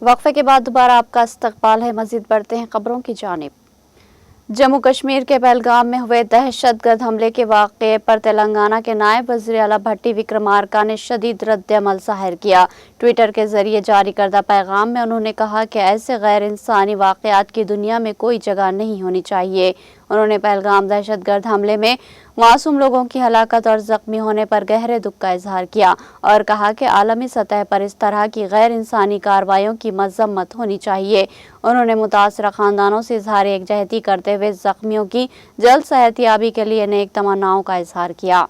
वक्फे के बाद दोबारा आपका इस्तकबाल है। मजीद बढ़ते हैं खबरों की जानिब। जम्मू कश्मीर के पहलगाम में हुए दहशतगर्द हमले के वाक़े पर तेलंगाना के नायब वज़ीर आला भट्टी विक्रमार्का ने शदीद रद्द-ए-अमल ज़ाहिर किया। ट्विटर के जरिए जारी करदा पैगाम में उन्होंने कहा कि ऐसे गैर इंसानी वाक़यात की दुनिया में कोई जगह नहीं होनी चाहिए। उन्होंने पहलगाम दहशतगर्द हमले में मासूम लोगों की हलाकत और जख्मी होने पर गहरे दुख का इजहार किया और कहा कि आलमी सतह पर इस तरह की गैर इंसानी कार्रवाइयों की मजम्मत होनी चाहिए। उन्होंने मुतासरा खानदानों से इजहार एकजहती करते हुए जख्मियों की जल्द सेहतयाबी के लिए नेक तमन्नाओं का इजहार किया।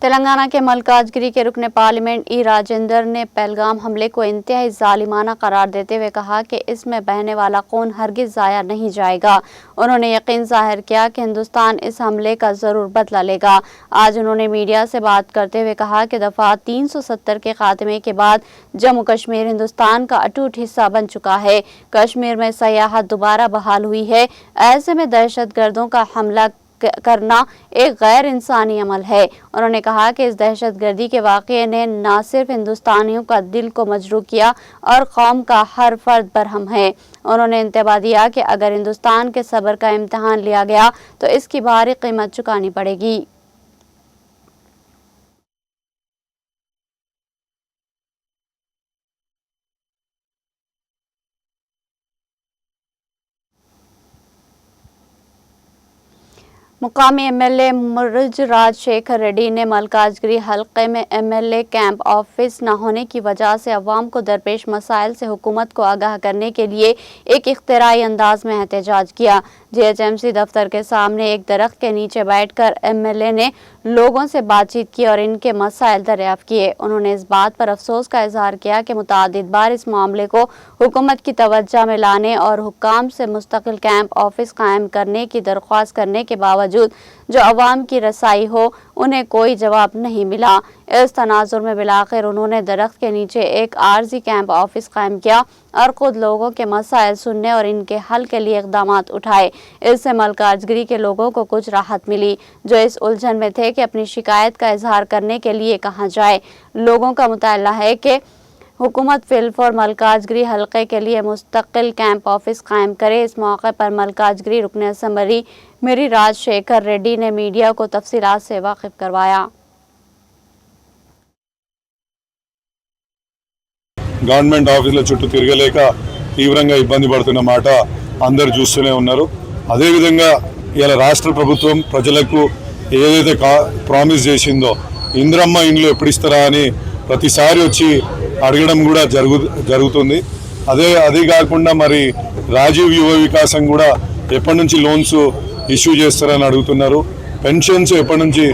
तेलंगाना के मल्काजगिरी के रुकने पार्लियामेंट ई राजेंद्र ने पहलगाम हमले को इंतहाई जालिमाना करार देते हुए कहा कि इसमें बहने वाला खून हरगिज ज़ाया नहीं जाएगा। उन्होंने यकीन जाहिर किया कि हिंदुस्तान इस हमले का ज़रूर बदला लेगा। आज उन्होंने मीडिया से बात करते हुए कहा कि दफ़ा 370 के खात्मे के बाद जम्मू कश्मीर हिंदुस्तान का अटूट हिस्सा बन चुका है। कश्मीर में सयाहत दोबारा बहाल हुई है। ऐसे में दहशतगर्दों का हमला करना एक गैर इंसानी अमल है। उन्होंने कहा कि इस दहशतगर्दी के वाक़े ने न सिर्फ हिंदुस्तानियों का दिल को मजरूह किया और कौम का हर फर्द बरहम है। उन्होंने इंतबाह दिया कि अगर हिंदुस्तान के सब्र का इम्तहान लिया गया तो इसकी भारी कीमत चुकानी पड़ेगी। मुकामी एमएलए मुर्ज राजशेखर रेड्डी ने मल्काजगिरी हल्के में एमएलए कैंप ऑफिस न होने की वजह से अवाम को दरपेश मसाइल से हुकूमत को आगाह करने के लिए एक इख्तिराई अंदाज में एहतजाज किया। जीएचएमसी दफ्तर के सामने एक दरख्त के नीचे बैठकर एमएलए ने लोगों से बातचीत की और इनके मसाइल दरियाफ्त किए। उन्होंने इस बात पर अफसोस का इजहार किया कि मुतादिद बार इस मामले को हुकूमत की तवज्जो में लाने और हुक्काम से मुस्तकिल कैंप ऑफिस कायम करने की दरख्वास्त करने के बावजूद जो अवाम की रसाई हो उन्हें कोई जवाब नहीं मिला। इस तनाजुर में बिलाखिर उन्होंने दरख्त के नीचे एक आर्जी कैंप ऑफिस कायम किया और खुद लोगों के मसाइल सुनने और इनके हल के लिए इक़दाम उठाए। इससे मल्काजगिरी के लोगों को कुछ राहत मिली जो इस उलझन में थे कि अपनी शिकायत का इजहार करने के लिए कहाँ जाए। लोगों का मुताला है कि हुकूमत फिलफौर मल्काजगिरी हल्के के लिए मुस्तकिल कैंप ऑफिस कायम करे। इस मौके पर मल्काजगिरी रुकने असम्बली मेरी राजशेखर रेड्डी ने मीडिया को तफसीलात से वाकिफ करवाया। గవర్నమెంట్ ఆఫీసుల చుట్టూ తిరగలేక తీవ్రంగా ఇబ్బంది పడుతున్న మాట అందరూ చూస్తూనే ఉన్నారు. అదేవిధంగా ఇలా రాష్ట్ర ప్రభుత్వం ప్రజలకు ఏదైతే ప్రామిస్ చేసిందో ఇంద్రమ్మ ఇండ్లు ఎప్పుడు ఇస్తారా అని ప్రతిసారి వచ్చి అడగడం కూడా జరుగుతుంది. అదే కాకుండా మరి రాజీవ్ యువ వికాసం కూడా ఎప్పటి నుంచి లోన్స్ ఇష్యూ చేస్తారని అడుగుతున్నారు. పెన్షన్స్ ఎప్పటి నుంచి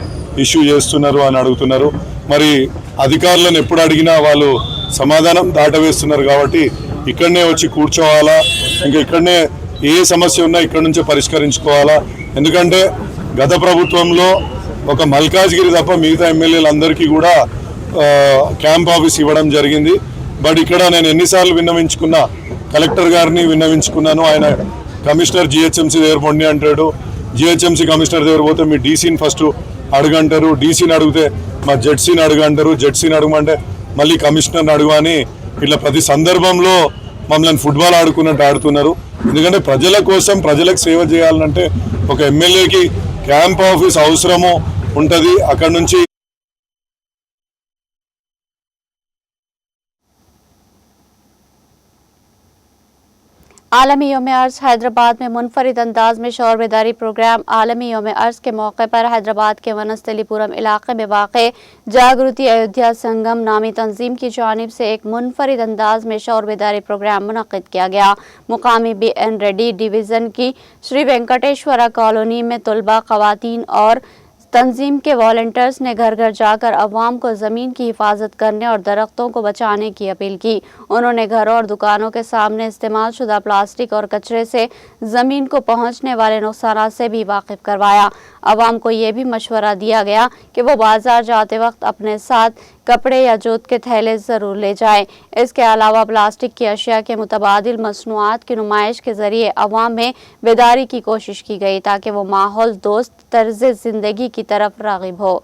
ఇష్యూ చేస్తున్నారు అని అడుగుతున్నారు. మరి అధికారులను ఎప్పుడు అడిగినా వాళ్ళు సమాధానం దాటవేస్తున్నారు. కాబట్టి ఇక్కడనే వచ్చి కూర్చోవాలా, ఇంకా ఇక్కడనే ఏ సమస్య ఉన్నా ఇక్కడ నుంచే పరిష్కరించుకోవాలా. ఎందుకంటే గత ప్రభుత్వంలో ఒక మల్కాజ్గిరి తప్ప మిగతా ఎమ్మెల్యేలందరికీ కూడా క్యాంప్ ఆఫీస్ ఇవ్వడం జరిగింది. బట్ ఇక్కడ నేను ఎన్నిసార్లు విన్నవించుకున్నా, కలెక్టర్ గారిని విన్నవించుకున్నాను. ఆయన కమిషనర్ జిహెచ్ఎంసీ దగ్గర పొండి అంటాడు, జిహెచ్ఎంసీ కమిషనర్ దగ్గర పోతే మీ డీసీని ఫస్ట్ అడుగంటారు, డీసీని అడిగితే మా జెడ్సీని అడుగంటారు, జెడ్సీని అడగమంటే మళ్ళీ కమిషనర్ని అడుగుని ఇట్లా ప్రతి సందర్భంలో మమ్మల్ని ఫుట్బాల్ ఆడుకున్నట్టు ఆడుతున్నారు. ఎందుకంటే ప్రజల కోసం ప్రజలకు సేవ చేయాలంటే ఒక ఎమ్మెల్యేకి క్యాంప్ ఆఫీస్ అవసరము ఉంటుంది. అక్కడ నుంచి आलमी यौम अर्ज हैदराबाद में मुनफरिद अंदाज में शौर बेदारी प्रोग्राम। आलमी यौम अर्ज के मौके पर हैदराबाद के वनस्थलीपुरम इलाके में वाक़ जागृति अयोध्या संगम नामी तंजीम की जानिब से एक मुनफरिद अंदाज में शौर बेदारी प्रोग्राम मुनक़िद किया गया। मुकामी BN रेड्डी डिवीज़न की श्री वेंकटेश्वरा कॉलोनी में तलबा, ख़वातीन और तंजीम के वॉलंटियर्स ने घर घर जाकर अवाम को ज़मीन की हिफाजत करने और दरख्तों को बचाने की अपील की। उन्होंने घरों और दुकानों के सामने इस्तेमाल शुदा प्लास्टिक और कचरे से ज़मीन को पहुँचने वाले नुकसान से भी वाकिफ करवाया। आवाम को ये भी मशवरा दिया गया कि वो बाजार जाते वक्त अपने साथ कपड़े या जूत के थैले ज़रूर ले जाएं। इसके अलावा प्लास्टिक की अशिया के मुतबादिल मसनूआत की नुमाइश के ज़रिए अवाम में बेदारी की कोशिश की गई ताकि वो माहौल दोस्त तर्ज ज़िंदगी की तरफ राग़िब हो।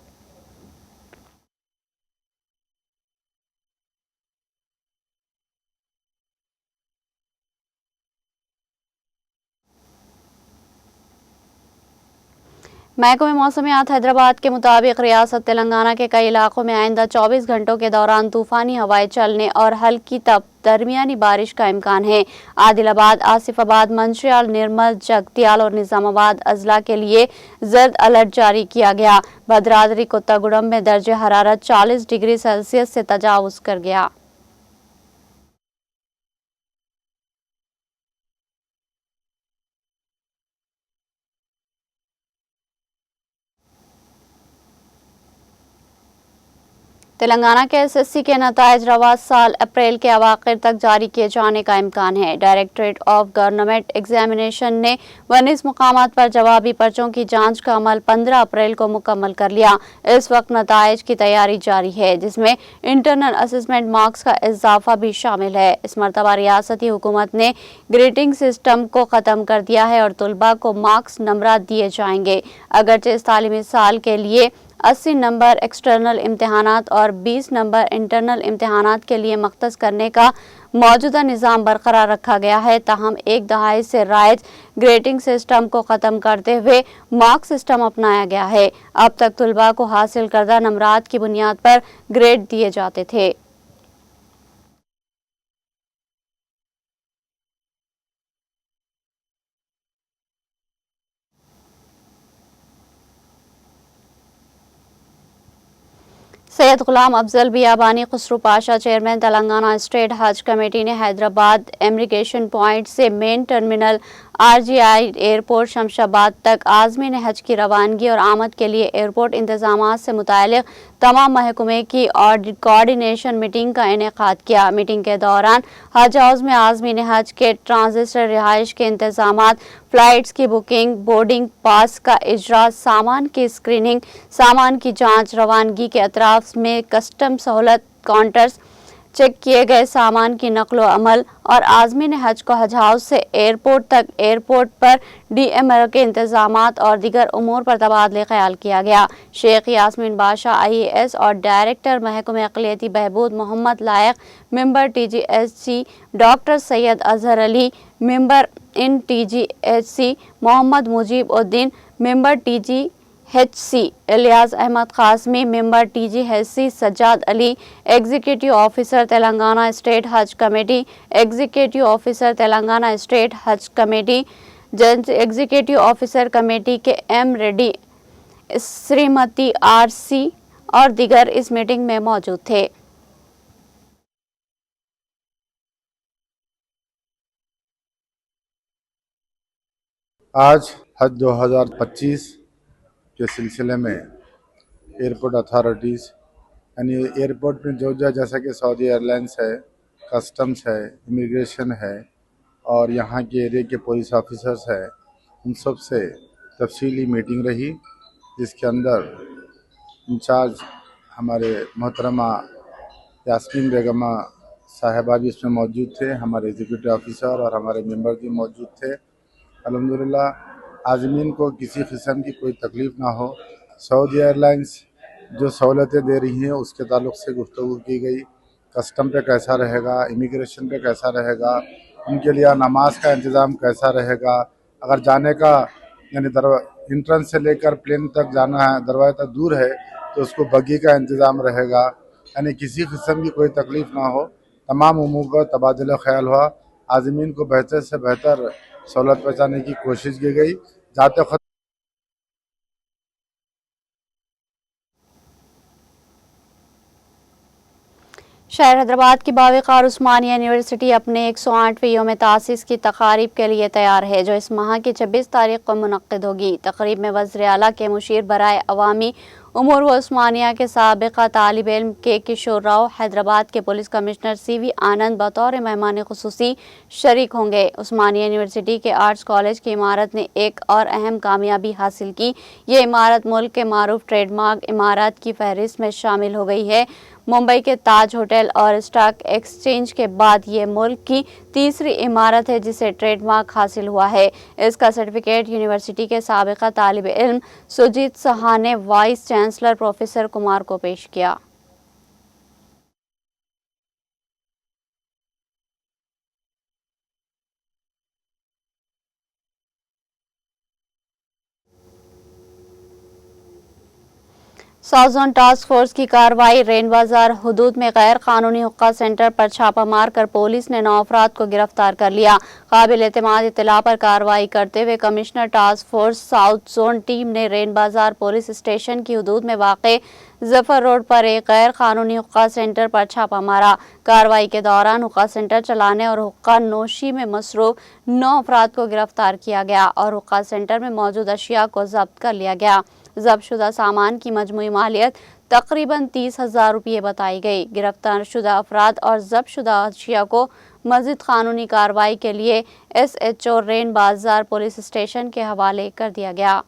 महकमे मौसमियात हैदराबाद के मुताबिक रियासत तेलंगाना के कई इलाकों में आइंदा 24 घंटों के दौरान तूफानी हवाएं चलने और हल्की दरमियानी बारिश का इम्कान है। आदिलाबाद, आसिफाबाद, मंचियाल, निर्मल, जगतियाल और निजामाबाद अजला के लिए जर्द अलर्ट जारी किया गया। भद्राद्री कोत्तागुडम में दर्जे हरारत 40 डिग्री सेल्सियस से तजावुज कर गया। तेलंगाना के एसएससी के नताइज रवा साल अप्रैल के अवाखिर तक जारी किए जाने का इम्कान है। डायरेक्टरेट ऑफ गवर्नमेंट एग्जामिनेशन ने 19 मुकामात पर जवाबी पर्चों की जांच का अमल 15 अप्रैल को मुकम्मल कर लिया। इस वक्त नताइज की तैयारी जारी है, जिसमें इंटरनल असेसमेंट मार्क्स का इजाफा भी शामिल है। इस मरतबा रियासती हुकूमत ने ग्रेडिंग सिस्टम को ख़त्म कर दिया है और तलबा को मार्क्स नंबरात दिए जाएंगे। अगरचे इस तालीमी साल के लिए 80 नंबर एक्सटर्नल इम्तहानात और 20 नंबर इंटरनल इम्तहानात के लिए मख्तस करने का मौजूदा निज़ाम बरकरार रखा गया है, ताहम एक दहाई से राइज ग्रेडिंग सिस्टम को ख़त्म करते हुए मार्क सिस्टम अपनाया गया है। अब तक तलबा को हासिल करदा नंबरात की बुनियाद पर ग्रेड दिए जाते थे। सैयद गुलाम Afzal Biyabani Khusru Pasha, chairman Telangana state Haj committee ने हैदराबाद इमिग्रेशन पॉइंट से main terminal RGI airport Shamshabad तक आज़मीन हज की रवानगी और आमद के लिए एयरपोर्ट इंतजामात से मुताल्लिक़ तमाम महकमे की कोऑर्डिनेशन मीटिंग का इनेकाद किया। मीटिंग के दौरान हज हाउस में आज़मीन हज के ट्रांजिस्टर रिहाइश के इंतजामात, फ्लाइट्स की बुकिंग, बोर्डिंग पास का इजरा, सामान की स्क्रीनिंग, सामान की जांच, रवानगी के अतराफ में कस्टम सहूलत काउंटर्स, चेक किए गए सामान की नकलो अमल और आज़मीन हज को हज हाउस से एयरपोर्ट तक, एयरपोर्ट पर डीएमएल के इंतजामात और दीगर उमूर पर तबादले ख्याल किया गया। शेख यास्मीन बादशाह IAS और डायरेक्टर महकमे अक़लियती बहबूद Mohammed Laiq, member TGHC doctor Syed Azhar Ali, member in TGHC Mohammed Mujeeb Uddin, member TGHC Ilyas Ahmed Qasmi, member TGHC Sajjad Ali, executive officer Telangana state Haj committee, executive officer Telangana state Haj committee, executive officer committee के M रेड्डी, श्रीमती RC और दीगर इस मीटिंग में मौजूद थे। आज हज 2025 के सिलसिले में एयरपोर्ट अथॉरिटीज़ यानी एयरपोर्ट में जो जैसा कि सऊदी एयरलाइंस है, कस्टम्स है, इमिग्रेशन है और यहाँ के एरिया के पुलिस ऑफिसर्स है, उन सब से तफसीली मीटिंग रही, जिसके अंदर इंचार्ज हमारे मोहतरमा यास्मीन बेगमा साहिबा भी इसमें मौजूद थे, हमारे एग्जीक्यूटिव ऑफिसर और हमारे मेंबर भी मौजूद थे। अल्हम्दुलिल्लाह आज़मीन को किसी किस्म की कोई तकलीफ़ ना हो। सऊदी एयरलाइंस जो सहूलतें दे रही हैं उसके ताल्लुक़ से गुफ्तगू की गई। कस्टम पे कैसा रहेगा, इमिग्रेशन पे कैसा रहेगा, उनके लिए नमाज का इंतज़ाम कैसा रहेगा, अगर जाने का यानी इंट्रेंस से लेकर प्लेन तक जाना है, दरवाजे तक दूर है तो उसको बग्गी का इंतज़ाम रहेगा, यानी किसी किस्म की कोई तकलीफ़ ना हो। तमाम उमूर पर तबादला ख्याल हुआ। आज़मीन को बेहतर से बेहतर सहूलत पहुँचाने की कोशिश की गई। जाते वक्त शहर हैदराबाद की बावक़ार उस्मानिया यूनिवर्सिटी अपने 108वें यौम तासीस की तकारीब के लिए तैयार है, जो इस माह की 26 तारीख को मुनक़्क़िद होगी। तकरीब में वज़ीर आला के मुशीर बराए अवामी उमूर व उस्मानिया के साबिक़ा तालिब इल्म के किशोर राव, हैदराबाद के पुलिस कमिश्नर CV आनंद बतौर मेहमान ख़ुसूसी शरीक होंगे। उस्मानिया यूनिवर्सिटी के आर्ट्स कॉलेज की इमारत ने एक और अहम कामयाबी हासिल की। ये इमारत मुल्क के मारूफ ट्रेडमार्क इमारत की फहरिस्त में शामिल हो गई है। मुंबई के ताज होटल और स्टॉक एक्सचेंज के बाद ये मुल्क की तीसरी इमारत है जिसे ट्रेडमार्क हासिल हुआ है। इसका सर्टिफिकेट यूनिवर्सिटी के साबिक़ा तालिब इल्म सुजीत सहा ने वाइस चांसलर प्रोफेसर कुमार को पेश किया। साउथ जोन टास्क फोर्स की कार्रवाई। रेन बाजार हुदूद में गैर कानूनी हुक्का सेंटर पर छापा मारकर पुलिस ने 9 अफराद को गिरफ्तार कर लिया। काबिल एतमाद इत्तला पर कार्रवाई करते हुए commissioner task force south zone team ने रेन बाजार पुलिस स्टेशन की हुदूद में वाक़े जफर रोड पर एक गैर कानूनी हुक्का सेंटर पर छापा मारा। कार्रवाई के दौरान हुक्का सेंटर चलाने और हुक्का नोशी में मसरूफ 9 अफराद को गिरफ्तार किया गया और हुक्का सेंटर में मौजूद अशिया को जब्त कर लिया गया। जब्त शुदा सामान की मजमूई मालियत तकरीबन 30,000 रुपये बताई गई। गिरफ्तार शुदा अफराद और जब्त शुदा अशिया को मज़ीद कानूनी कार्रवाई के लिए SHO रेन बाजार पुलिस स्टेशन के हवाले कर दिया गया।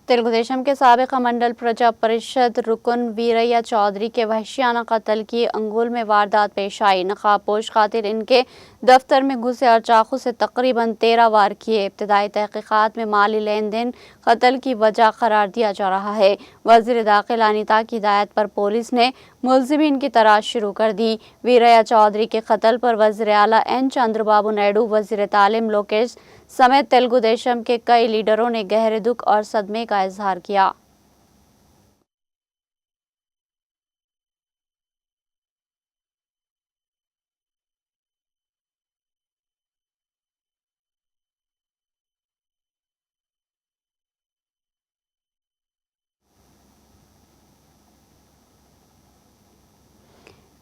तेलुगुदेशम के साबिक़ा मंडल प्रजा परिषद रुकन वीरैया चौधरी के वहशियाना कत्ल की अंगुल में वारदात पेश आई। नकाबपोश कातिल इनके दफ्तर में घुसे और चाकू से तकरीबन 13 वार किए। इब्तदाई तहकीकात में माली लेन देन कत्ल की वजह करार दिया जा रहा है। वज़ीर दाखिला अनिता की हिदायत पर पुलिस ने मुलजिमीन की तलाश शुरू कर दी। वीरैया चौधरी के कत्ल पर वज़ीर आला N चंद्रबाबू नायडू, वज़ीर तालीम लोकेश समेत तेलुगु देशम के कई लीडरों ने गहरे दुख और सदमे का इजहार किया।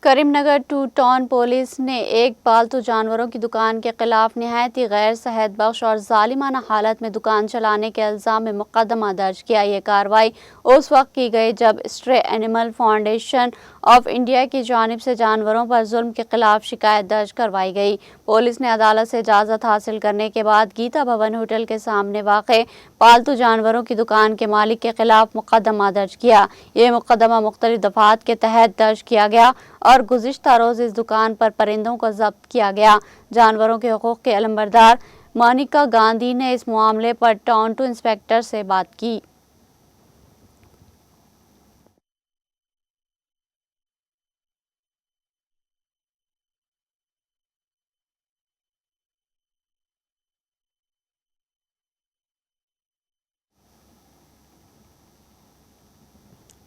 करीमनगर 2 टाउन पुलिस ने एक पालतू जानवरों की दुकान के खिलाफ निहायत ही गैर सेहत बख्श और जालिमाना हालत में दुकान चलाने के इल्ज़ाम में मुकदमा दर्ज किया। ये कार्रवाई उस वक्त की गई जब stray animal foundation of India की जानिब से जानवरों पर जुल्म के खिलाफ शिकायत दर्ज करवाई गई। पुलिस ने अदालत से इजाज़त हासिल करने के बाद गीता भवन होटल के सामने वाक़े पालतू जानवरों की दुकान के मालिक के खिलाफ मुकदमा दर्ज किया। ये मुकदमा मुख्तलिफ दफ़ात के तहत दर्ज किया गया और गुज़िश्ता रोज़ इस दुकान पर परिंदों को जब्त किया गया। जानवरों के हकूक़ के अलमबरदार मोनिका गांधी ने इस मामले पर टाउन 2 इंस्पेक्टर से बात की।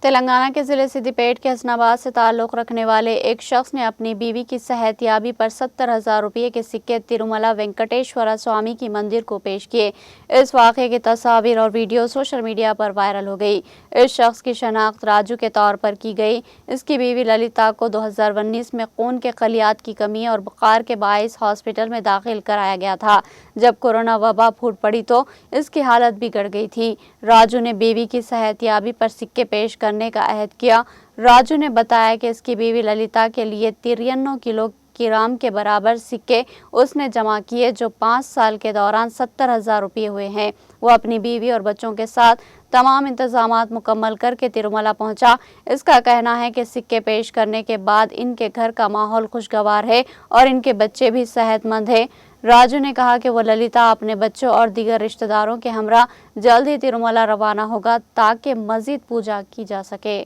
तेलंगाना के ज़िले सिद्दीपेट के हसनाबाद से ताल्लुक़ रखने वाले एक शख्स ने अपनी बीवी की सेहतयाबी पर 70,000 रुपये के सिक्के तिरुमला वेंकटेश्वरा स्वामी की मंदिर को पेश किए। इस वाक़े की तस्वीर और वीडियो सोशल मीडिया पर वायरल हो गई। इस शख्स की शनाख्त राजू के तौर पर की गई। इसकी बीवी ललिता को 2019 में खून के खलियात की कमी और बुखार के बाइस हॉस्पिटल में दाखिल कराया गया था। जब कोरोना वबा फूट पड़ी तो इसकी हालत बिगड़ गई थी। राजू ने बीवी की सेहतयाबी पर सिक्के पेश करने का अहद किया। राजू ने बताया कि इसकी बीवी ललिता के लिए 93 किलोग्राम के बराबर सिक्के उसने जमा किए, जो 5 साल के दौरान 70,000 रुपये हुए हैं। वो अपनी बीवी और बच्चों के साथ तमाम इंतजामात मुकम्मल करके तिरुमला पहुंचा। इसका कहना है कि सिक्के पेश करने के बाद इनके घर का माहौल खुशगवार है और इनके बच्चे भी सेहतमंद हैं। राजू ने कहा कि वो ललिता अपने बच्चों और दीगर रिश्तेदारों के हमरा जल्द ही तिरुमला रवाना होगा ताकि मजीद पूजा की जा सके।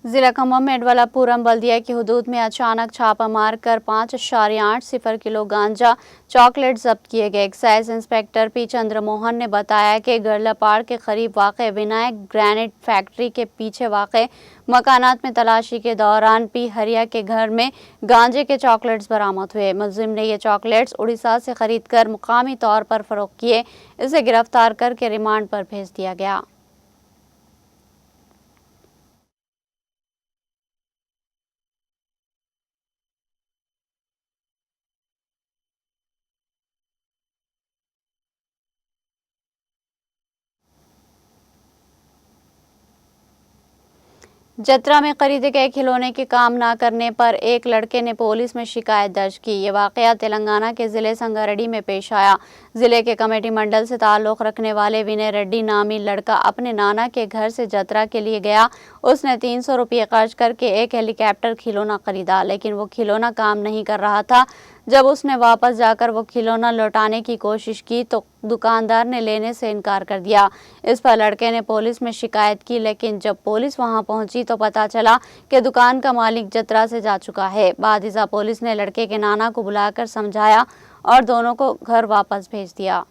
जिला खम्भम में अडवालापुरम बल्दिया की हुदूद में अचानक छापा मारकर 5.80 किलो गांजा चॉकलेट जब्त किए गए। एक्साइज इंस्पेक्टर पी चंद्रमोहन ने बताया कि गरलापाड़ के करीब वाक़े विनायक ग्रेनाइट फैक्ट्री के पीछे वाक़े मकानात में तलाशी के दौरान पी हरिया के घर में गांजे के चॉकलेट्स बरामद हुए। मुलजिम ने ये चॉकलेट्स उड़ीसा से खरीदकर मुकामी तौर पर फरोख्त किए। इसे गिरफ्तार करके रिमांड पर भेज दिया गया। जत्रा में खरीदे गए खिलौने के काम न करने पर एक लड़के ने पुलिस में शिकायत दर्ज की। ये वाकया तेलंगाना के जिले संगारेड्डी में पेश आया। जिले के कमेटी मंडल से ताल्लुक़ रखने वाले विनय रेड्डी नामी लड़का अपने नाना के घर से जत्रा के लिए गया। उसने 300 रुपये खर्च करके एक हेलीकॉप्टर खिलौना खरीदा, लेकिन वो खिलौना काम नहीं कर रहा था। जब उसने वापस जाकर वो खिलौना लौटाने की कोशिश की तो दुकानदार ने लेने से इनकार कर दिया। इस पर लड़के ने पुलिस में शिकायत की, लेकिन जब पुलिस वहां पहुंची तो पता चला कि दुकान का मालिक जत्रा से जा चुका है। बादिजा पुलिस ने लड़के के नाना को बुलाकर समझाया और दोनों को घर वापस भेज दिया।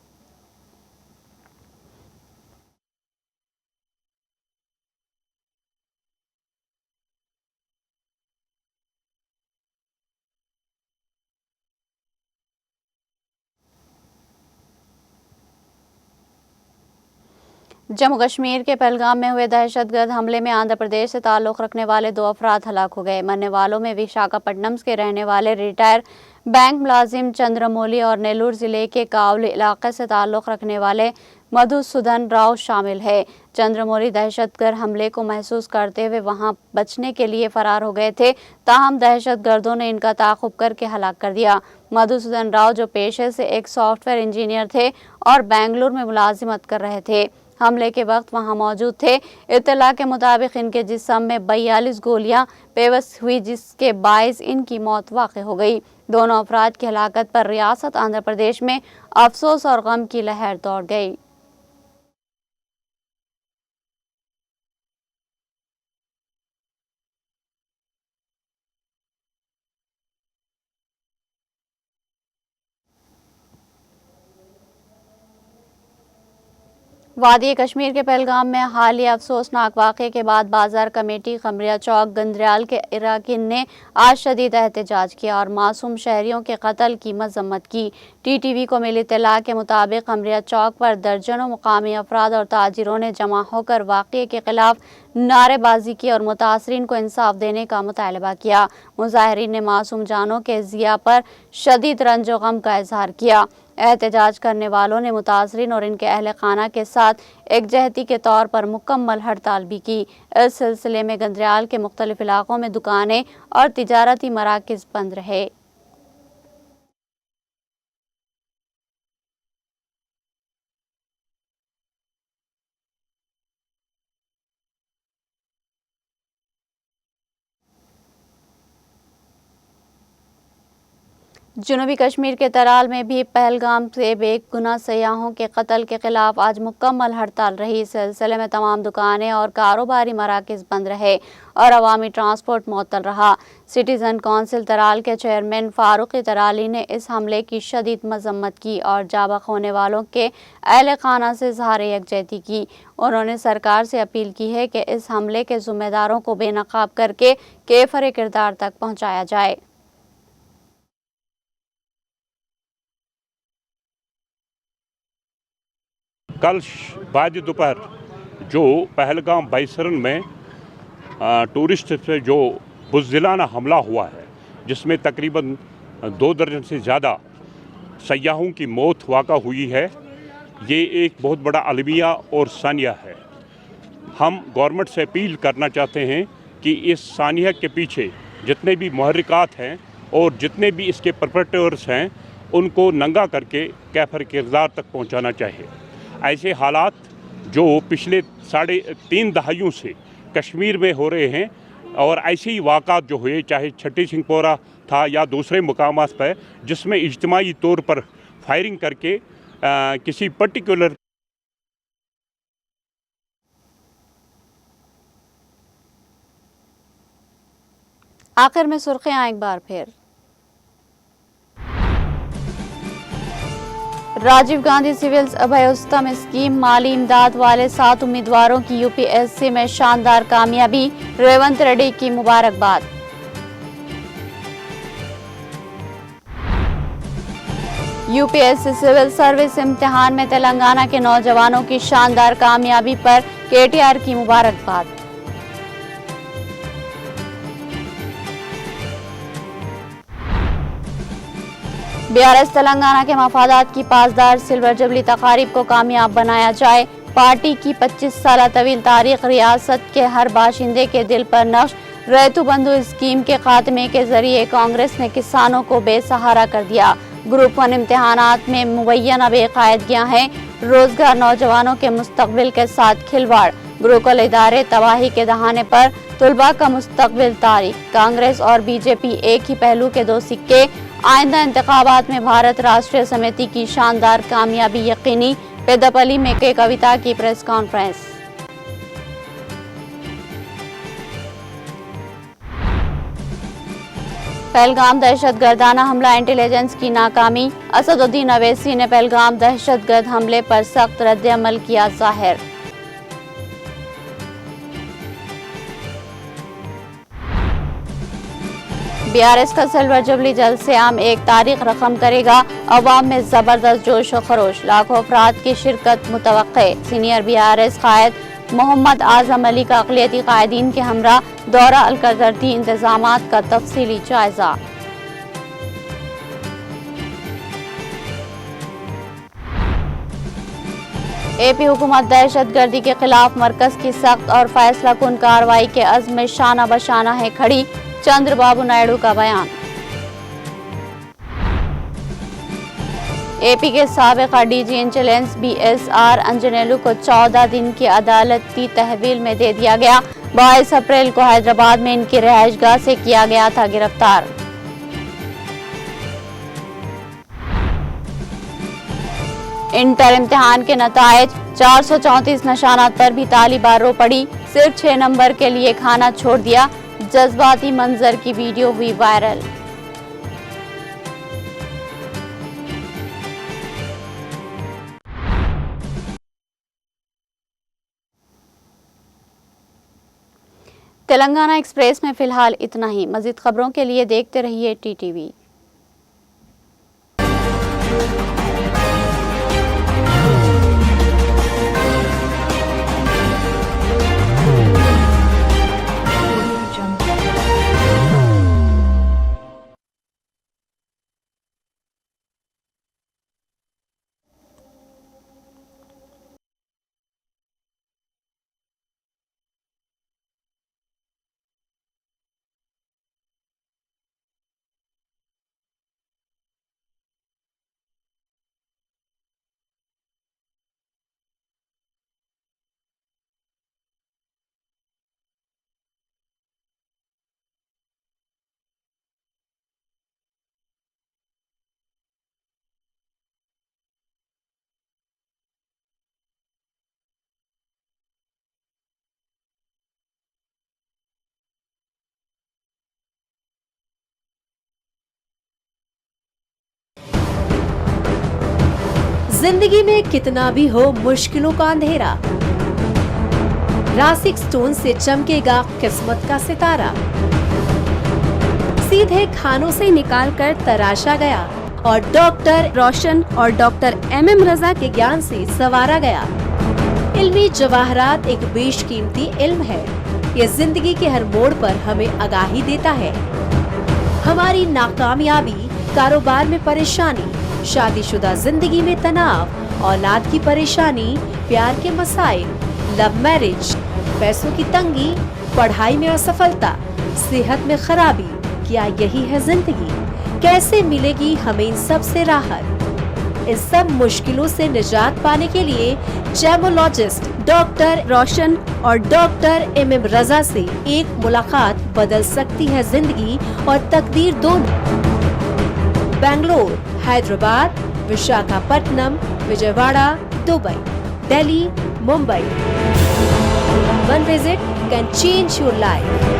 जम्मू कश्मीर के पहलगाम में हुए दहशतगर्द हमले में आंध्र प्रदेश से ताल्लुक़ रखने वाले 2 अफराद हलाक हो गए। मरने वालों में विशाखापट्टनम के रहने वाले रिटायर बैंक मुलाजिम चंद्रमौली और नेल्लूर जिले के कावली इलाके से ताल्लुक़ रखने वाले मधुसूदन राव शामिल है। चंद्रमौली दहशतगर्द हमले को महसूस करते हुए वहां बचने के लिए फरार हो गए थे, ताहम दहशतगर्दों ने इनका ताक़ुब करके हलाक कर दिया। मधुसूदन राव जो पेशे से एक सॉफ्टवेयर इंजीनियर थे और बेंगलुरु में मुलाजिमत कर रहे थे, हमले के वक्त वहां मौजूद थे। इत्तला के मुताबिक इनके जिस्म में 42 गोलियां पेवस्त हुई, जिसके बायस इनकी मौत वाक़ हो गई। दोनों अफराद की हलाकत पर रियासत आंध्र प्रदेश में अफसोस और गम की लहर दौड़ गई। वादी कश्मीर के पहलगाम में हालिया अफसोसनाक वाक़े के बाद बाजार कमेटी खमरिया चौक गंदरियाल के इराकीन ने आज शदीद एहतजाज किया और मासूम शहरियों के कत्ल की मजम्मत की। टीटीवी को मिली इत्तला के मुताबिक खमरिया चौक पर दर्जनों मुकामी अफराद और ताजिरों ने जमा होकर वाक़े के खिलाफ नारेबाजी की और मुतासरीन को इंसाफ देने का मुतालबा किया। मुजाहिरीन ने मासूम जानों के ज़िया पर शदीद रंज व गम का इजहार किया। एहतजाज करने वालों ने मुतासरीन और इनके अहल खाना के साथ एकजहती के तौर पर मुकम्मल हड़ताल भी की। इस सिलसिले में गंदरियाल के मुख्तलिफ इलाकों में दुकानें और तिजारती मराकिज़ बंद रहे। जनूबी कश्मीर के तराल में भी पहलगाम से बेगुनाह सयाहों के कत्ल के खिलाफ आज मुकम्मल हड़ताल रही। इस सिलसिले में तमाम दुकानें और कारोबारी मराकज़ बंद रहे और अवामी ट्रांसपोर्ट मुअत्तल रहा। सिटीज़न कौंसिल तराल के चेयरमैन फारूक तराली ने इस हमले की शदीद मजम्मत की और जाबक होने वालों के अहल खाना से इज़हार यकजहती की। उन्होंने सरकार से अपील की है कि इस हमले के ज़िम्मेदारों को बेनकाब करके केफर किरदार तक पहुँचाया जाए। कल बाद दोपहर जो पहलगाम बाइसरन में टूरिस्ट से जो बुज़दिलाना हमला हुआ है, जिसमें तकरीबन 2 दर्जन से ज़्यादा सयाहों की मौत वाक़ा हुई है, ये एक बहुत बड़ा अलमिया और सानिया है। हम गवर्नमेंट से अपील करना चाहते हैं कि इस सानिया के पीछे जितने भी मुहर्रिकात हैं और जितने भी इसके परपेट्रेटर्स हैं, उनको नंगा करके कैफर किरदार तक पहुंचाना चाहिए। ऐसे हालात जो पिछले 3.5 दहाइयों से कश्मीर में हो रहे हैं और ऐसे ही वाक़ात जो हुए, चाहे छठी सिंहपोरा था या दूसरे मुकामात पर, जिसमें इज्तिमाई तौर पर फायरिंग करके किसी पर्टिकुलर आखिर में सुर्खियां एक बार फिर। राजीव गांधी सिविल्स अभयोस्तम स्कीम माली इमदाद वाले 7 उम्मीदवारों की यूपीएससी में शानदार कामयाबी, रेवंत रेड्डी की मुबारकबाद। यूपीएससी सिविल सर्विस इम्तिहान में तेलंगाना के नौजवानों की शानदार कामयाबी पर केटीआर की मुबारकबाद। बीआरएस तेलंगाना के मफादात की पासदार सिल्वर जुबली तकारीब को कामयाब बनाया जाए। पार्टी की 25 साल तवील तारीख रियासत के हर बाशिंदे के दिल पर नक्श। रैतु बंधु स्कीम के खात्मे के जरिए कांग्रेस ने किसानों को बेसहारा कर दिया। ग्रुप 1 इम्तिहानात में मुबैना बेकायदगियां हैं। रोजगार नौजवानों के मुस्तकबिल के साथ खिलवाड़। गुरुकुल इदारे तबाही के दहाने पर तुलबा का मुस्तकबिल तारीख। कांग्रेस और बीजेपी एक ही पहलू के दो सिक्के। आइंदा इंतखाबात में भारत राष्ट्रीय समिति की शानदार कामयाबी यकीनी। पेदपली में के कविता की प्रेस कॉन्फ्रेंस। पहलगाम दहशतगर्दाना हमला इंटेलिजेंस की नाकामी। असदुद्दीन अवैसी ने पहलगाम दहशतगर्द हमले पर सख्त रद्द-ए-अमल किया जाहिर। बीआरएस का सिल्वर जुबली जल्द से आम एक तारीख रकम करेगा। अवाम में जबरदस्त जोश और खरोश, लाखों अफराद की शिरकत मुतवक्के। सीनियर बीआरएस कायद मोहम्मद आजम अली का अक़लियती कायदीन के हमरा दौरा अलकदरती इंतजामात का तफसीली जायजा। एपी हुकूमत दहशतगर्दी के खिलाफ मरकज की सख्त और फैसला कुन कार्रवाई के अज़्म में शाना बशाना है खड़ी। चंद्रबाबू नायडू का बयान। एपी के साबिक़ा डीजी इंटेलिजेंस बीएसआर अंजनेलू को 14 दिन की अदालती तहवील में दे दिया गया। 22 अप्रैल को हैदराबाद में इनकी रिहाइशगाह से किया गया था गिरफ्तार। इंटर इम्तिहान के नतायज 434 निशानात पर भी ताली बारो पड़ी। सिर्फ 6 नंबर के लिए खाना छोड़ दिया। जज्बाती मंजर की वीडियो हुई वायरल। तेलंगाना एक्सप्रेस में फिलहाल इतना ही। मजीद खबरों के लिए देखते रहिए टीटीवी। जिंदगी में कितना भी हो मुश्किलों का अंधेरा, रासिक स्टोन से चमकेगा किस्मत का सितारा। सीधे खानों से निकाल कर तराशा गया और डॉक्टर रोशन और डॉक्टर MM रजा के ज्ञान से संवारा गया। इल्मी जवाहरात एक बेशकीमती इल्म है। ये जिंदगी के हर मोड़ पर हमें आगाही देता है। हमारी नाकामयाबी, कारोबार में परेशानी, शादीशुदा जिंदगी में तनाव, औलाद की परेशानी, प्यार के मसाइल, लव मैरिज, पैसों की तंगी, पढ़ाई में असफलता, सेहत में खराबी, क्या यही है जिंदगी? कैसे मिलेगी हमें इन सब से राहत? इन सब मुश्किलों से निजात पाने के लिए जेमोलॉजिस्ट डॉक्टर रोशन और डॉक्टर MM रजा से एक मुलाकात बदल सकती है जिंदगी और तकदीर दोनों। Bangalore, Hyderabad, Visakhapatnam, Vijayawada, Dubai, Delhi, Mumbai. One visit can change your life.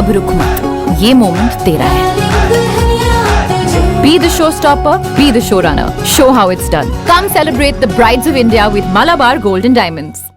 अब रुक मत, ये मोमेंट तेरा है। Be the showstopper, be the showrunner. Show how it's done. Come celebrate the Brides of India with Malabar Gold and Diamonds.